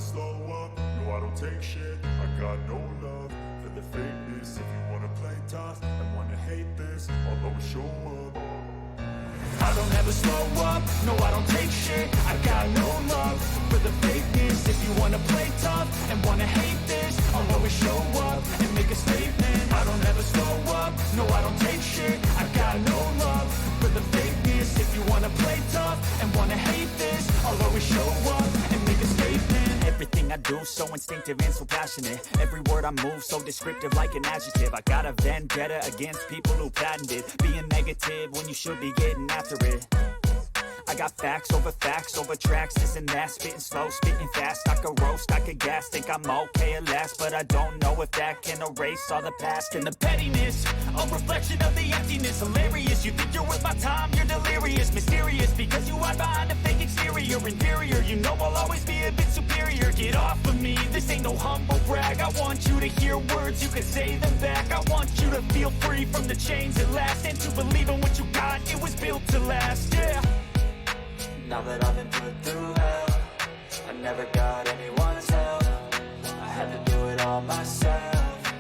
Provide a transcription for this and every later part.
slow up, no I don't take shit. I got no love for the fakeness. If you wanna play tough and wanna hate this, I'll always show up. I don't ever slow up, no I don't take shit. I got no love for the fakeness. If you wanna play tough and wanna hate this, I'll always show up and make a statement. I don't ever slow up, no I don't take shit. I got no love for the fakeness. If you wanna play tough and wanna hate this, I'll always show up and make a statement. Everything I do so instinctive and so passionate. Every word I move so descriptive like an adjective. I got a vendetta against people who patented being negative when you should be getting after it. I got facts over tracks, this and that. Spitting slow, spitting fast. I could roast, I could gas. Think I'm okay at last, but I don't know if that can erase all the past. And the pettiness, a reflection of the emptiness. Hilarious, you think you're worth my time, you're delirious. Mysterious, because you hide behind a fake exterior. Inferior, you know I'll always be a bit superior. Get off of me, this ain't no humble brag. I want you to hear words, you can say them back. I want you to feel free from the chains at last, and to believe in what you got, it was built to last, yeah. Now that I've been put through hell, I never got anyone's help. I had to do it all myself.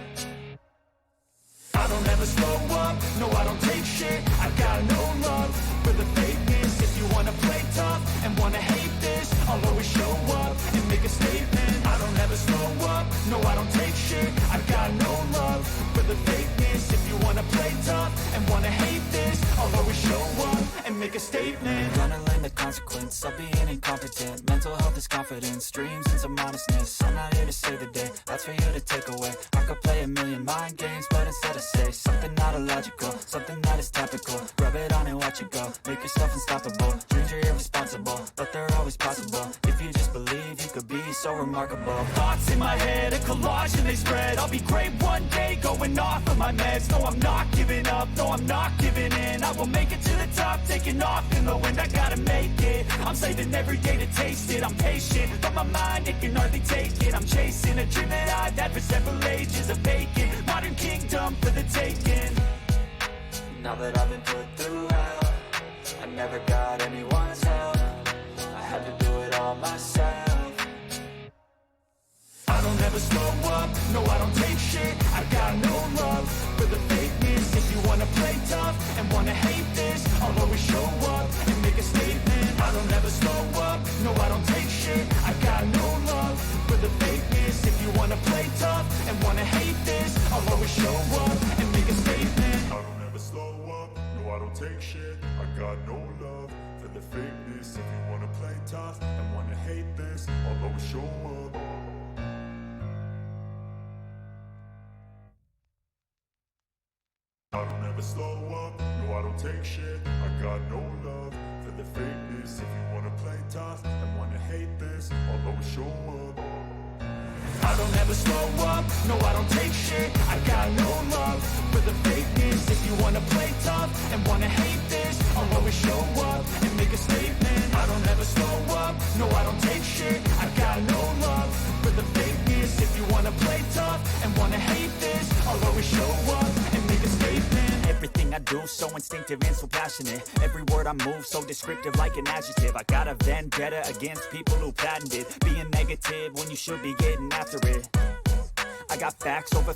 I don't ever slow up, no I don't take shit. I got no love for the fakeness. If you wanna play tough and wanna hate this, I'll always show up and make a statement. I don't ever slow up, no I don't take shit. I got no love for the fakeness. If you wanna play tough and wanna hate this, I'll always show up and make a statement. Gonna learn the consequence of being incompetent. Mental health is confidence, dreams and some honestness. I'm not here to save the day, that's for you to take away. I could play a million mind games, but instead I say something not illogical, something that is topical. Rub it on and watch it go, make yourself unstoppable. Dreams are irresponsible, but they're always possible. If you just believe, you could be so remarkable. Thoughts in my head, a collage and they spread. I'll be great one day, going off of my meds. No, I'm not giving up, no, I'm not giving in. I will make it to the top, taking off in the wind. I gotta make it, I'm saving every day to taste it. I'm patient, but my mind, it can hardly take it. I'm chasing a dream that I've had for several ages. A vacant, modern kingdom for the taking. Now that I've been put through hell, I never got anyone's help. I had to do it all myself. I don't ever slow up, no I don't take shit. I got no love for the fakeness. If you wanna play tough and wanna hate this, I'll always show up and make a statement. I don't ever slow up, no I don't take shit. I got no love for the fakeness. If you wanna play tough and wanna hate this, I'll always show up and make a statement. I don't ever slow up, no I don't take shit. I got no love for the fakeness. If you wanna play tough and wanna hate this, I'll always show up. I don't ever slow up, no I don't take shit. I got no love for the fakeness. If you wanna play tough and wanna hate this, I'll always show up. I don't ever slow up, no I don't take shit. I got no love for the fakeness. If you wanna play tough and wanna hate this, I'll always show up and make a statement. I don't ever slow up, no I don't take shit. I got no love for the fakeness. If you wanna play tough and wanna hate this, I'll always show up and make a statement. Everything I do so instinctive and so passionate. Every word I move so descriptive like an adjective. I got a vendetta against people who patented being negative when you should be getting after it. I got facts over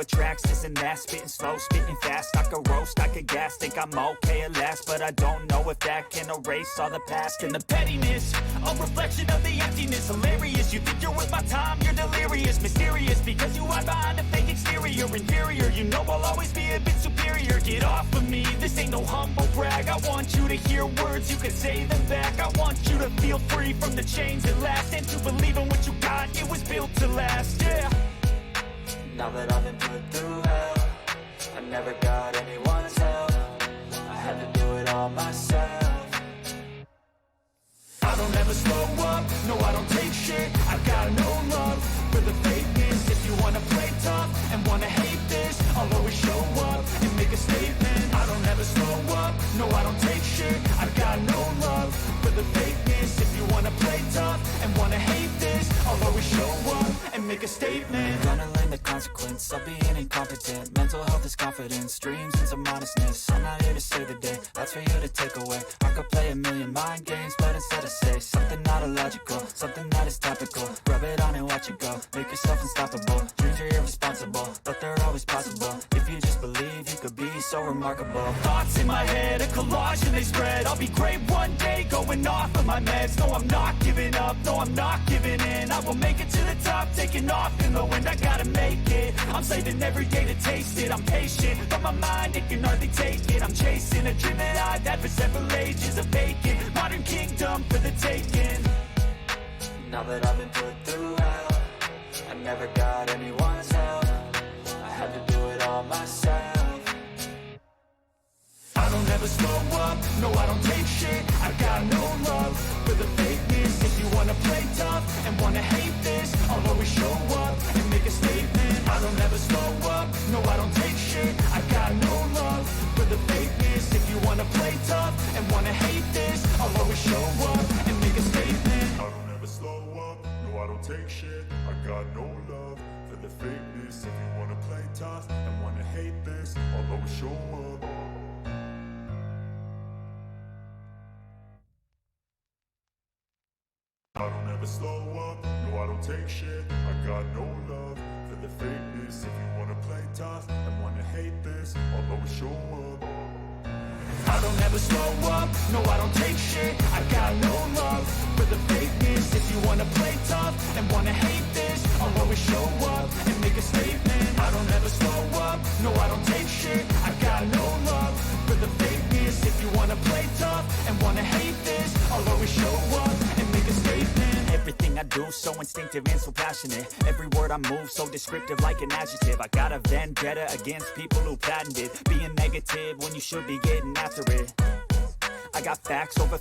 tracks, this and that. Spitting slow, spitting fast. I could roast, I could gas. Think I'm okay at last, but I don't know if that can erase all the past. And the pettiness, a reflection of the emptiness. Hilarious, you think you're worth my time, you're delirious. Mysterious, because you hide behind a fake exterior. Inferior, you know I'll always be a bit superior. Get off of me, this ain't no humble brag. I want you to hear words, you can say them back. I want you to feel free from the chains at last, and to believe in what you got, it was built to last, yeah. Now that I've been put through hell, I never got anyone's help. I had to do it all myself. I don't ever slow up, no I don't take shit. I got no love for the fakeness. If you wanna play tough and wanna hate this, I'll always show up and make a statement. I don't ever slow up, no I don't take shit. I got no love for the fakeness. If you wanna play tough and wanna hate this, I'll always show up and make a statement. Gonna learn the consequence of being incompetent. Mental health is confidence, dreams and some honestness. I'm not here to save the day, that's for you to take away. I could play a million mind games, but instead I say something not illogical, something that is topical. Rub it on and watch it go, make yourself unstoppable. Dreams are irresponsible, but they're always possible. If you just believe, you could be so remarkable. Thoughts in my head, a collage and they spread. I'll be great one day, going off of my meds. No, I'm not giving up, no, I'm not giving in. I will make it to the top, taking off in the wind. I gotta make it, I'm saving every day to taste it. I'm patient, but my mind, it can hardly take it. I'm chasing a dream that I've had for several ages. A vacant, modern kingdom for the taking. Now that I've been put through hell, I never got anyone's help. I had to do it all myself. I don't ever slow up, no I don't take shit. I got no love for the fakeness. If you wanna play tough and wanna hate this, I'll always show up and make a statement. I don't ever slow up, no I don't take shit. I got no love for the fakeness. If you wanna play tough and wanna hate this, I'll always show up and make a statement. I don't ever slow up, no I don't take shit. I got no love for the fakeness. If you wanna play tough and wanna hate this, I'll always show up. I don't ever slow up, no I don't take shit. I got no love for the fakeness. If you wanna play tough and wanna hate this, I'll always show up. I don't ever slow up, no I don't take shit. I got no love for the fakeness. If you wanna play tough and wanna hate this, I'll always show up and make a statement. I don't ever slow up, no I don't take shit. I got no love for the fakeness. If you wanna play tough and wanna hate this, I'll always show up and make a statement. Everything I do so instinctive and so passionate. Every word I move so descriptive like an adjective. I got a vendetta against people who patented being negative when you should be getting after it. I got facts over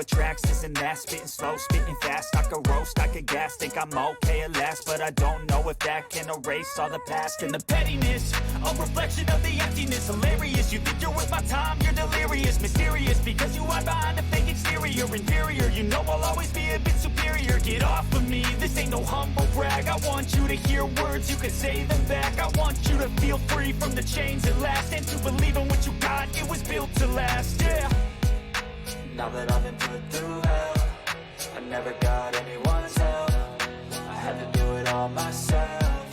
tracks, this and that. Spitting slow, spitting fast. I could roast, I could gas. Think I'm okay at last, but I don't know if that can erase all the past. And the pettiness, a reflection of the emptiness. Hilarious, you think you're worth my time, you're delirious. Mysterious, because you hide behind a fake exterior. Inferior, you know I'll always be a bit superior. Get off of me, this ain't no humble brag. I want you to hear words, you can say them back. I want you to feel free from the chains at last, and to believe in what you got, it was built to last, yeah. Now that I've been put through hell, I never got anyone's help. I had to do it all myself.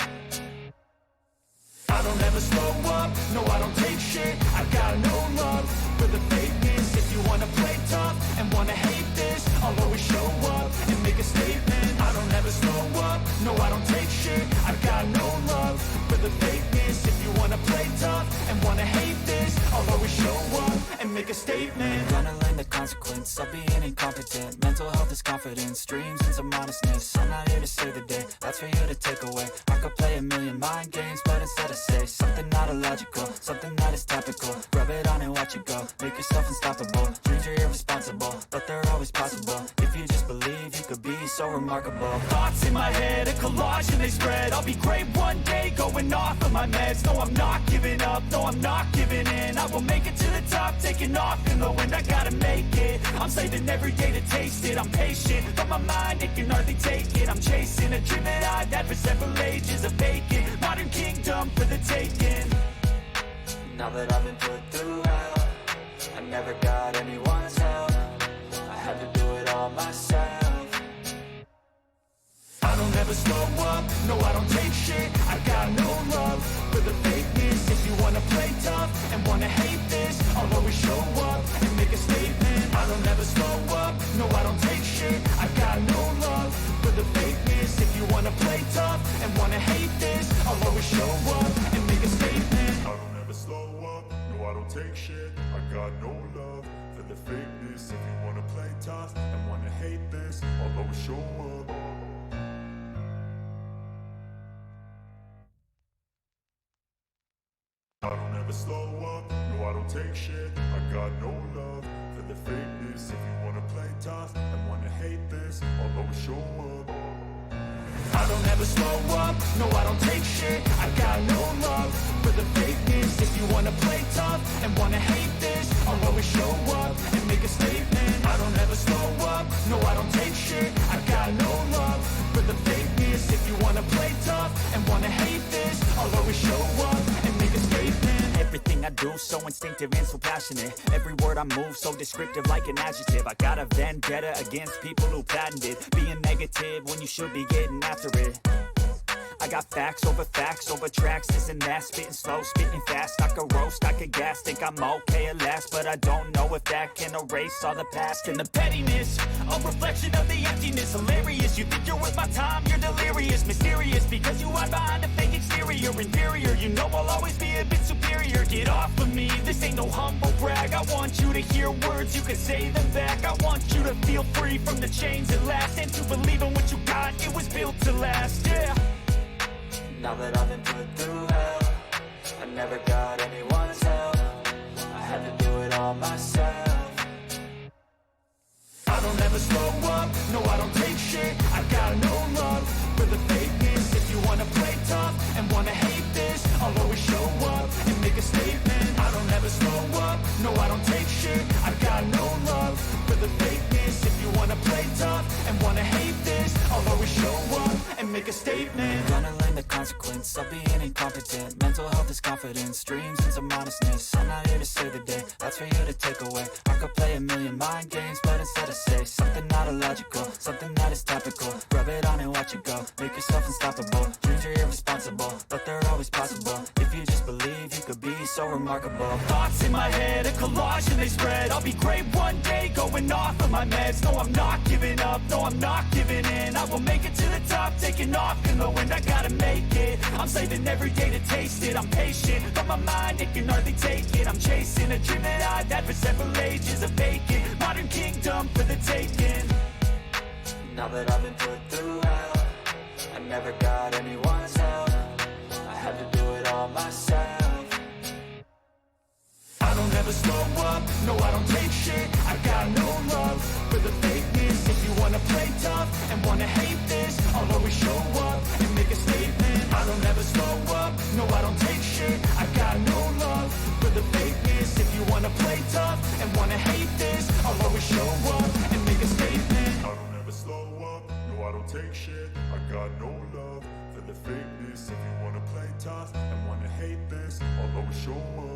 I don't ever slow up, no I don't take shit. I got no love for the fakeness. If you wanna play tough and wanna hate this, I'll always show up and make a statement. I don't ever slow up, no I don't take shit. I got no love for the fakeness. If you wanna play tough and wanna hate this, I'll always show up and make a statement. Gonna learn the consequence of being incompetent. Mental health is confidence, dreams and some honestness. I'm not here to save the day, that's for you to take away. I could play a million mind games, but instead I say something not illogical, something that is topical. Rub it on and watch it go, make yourself unstoppable. Dreams are irresponsible, but they're always possible. If you just believe, you could be so remarkable. Thoughts in my head, a collage and they spread. I'll be great one day, going off of my meds. No, I'm not giving up, no, I'm not giving in. I will make it to the top, taking off in the wind. I gotta make it, I'm saving every day to taste it. I'm patient, but my mind, it can hardly take it. I'm chasing a dream that I've had for several ages. A vacant, modern kingdom for the taking. Now that I've been put through hell, I never got anyone's help. I had to do it all myself. I don't ever slow up, no I don't take shit. I got no love for the fakeness. If you wanna play tough and wanna hate this, I'll always show up and make a statement. I don't ever slow up, no I don't take shit. I got no love for the fakeness. If you wanna play tough and wanna hate this, I'll always show up and make a statement. I don't ever slow up, no I don't take shit. I got no love for the fakeness. If you wanna play tough and wanna hate this, I'll always show up. I don't ever slow up, no I don't take shit. I got no love for the fakeness. If you wanna play tough and wanna hate this, I'll always show up. I don't ever slow up, no I don't take shit. I got no love for the fakeness. If you wanna play tough and wanna hate this, I'll always show up and make a statement. I don't ever slow up, no I don't take shit. I got no love for the fakeness. instinctive and so passionate. Every word I move so descriptive like an adjective. I got a vendetta against people who patented being negative when you should be getting after it. I got facts over tracks, this and that. Spitting slow, spitting fast, I could roast, I could gas. Think I'm okay at last, but I don't know if that can erase all the past. And the pettiness, a reflection of the emptiness. Hilarious, you think you're worth my time, you're delirious. Mysterious, because you hide behind a fake exterior. Inferior, you know I'll always be a bit superior. Get off of me, this ain't no humble brag. I want you to hear words, you can say them back. I want you to feel free from the chains at last, and to believe in what you got, it was built to last, yeah. Now that I've been put through hell, I never got anyone's help. I had to do it all myself. I don't ever slow up, no I don't take shit. I got no love for the fakeness. If you wanna play tough and wanna hate this, I'll always show up and make a statement. I don't ever slow up, no I don't take shit. I got no love for the fakeness. If you wanna play tough and wanna hate this, I'll always show up and make a statement. I'm gonna learn the consequence of being incompetent. Mental health is confidence, dreams and some honestness. I'm not here to save the day, that's for you to take away. I could play a million mind games, but instead I say something not illogical, something that is topical. Rub it on and watch it go, make yourself unstoppable. Dreams are irresponsible, but they're always possible. If you just believe, you could be so remarkable. Thoughts in my head, a collage and they spread. I'll be great one day, going off of my meds. No, I'm not giving up, no, I'm not giving in. I will make it to the top, taking off in the wind. I gotta make it, I'm saving every day to taste it. I'm patient, but my mind, it can hardly take it. I'm chasing a dream that I've had for several ages. A vacant, modern kingdom for the taking. Now that I've been put through hell, I never got anyone's help. I had to do it all myself. I don't ever slow up, no I don't take shit. I got no love for the fakeness. If you wanna play tough and wanna hate this, I'll always show up and make a statement. I don't ever slow up, no I don't take shit. I got no love for the fakeness. If you wanna play tough and wanna hate this, I'll always show up and make a statement. I don't ever slow up, no I don't take shit. I got no love for the fakeness. If you wanna play tough and wanna hate this, I'll always show up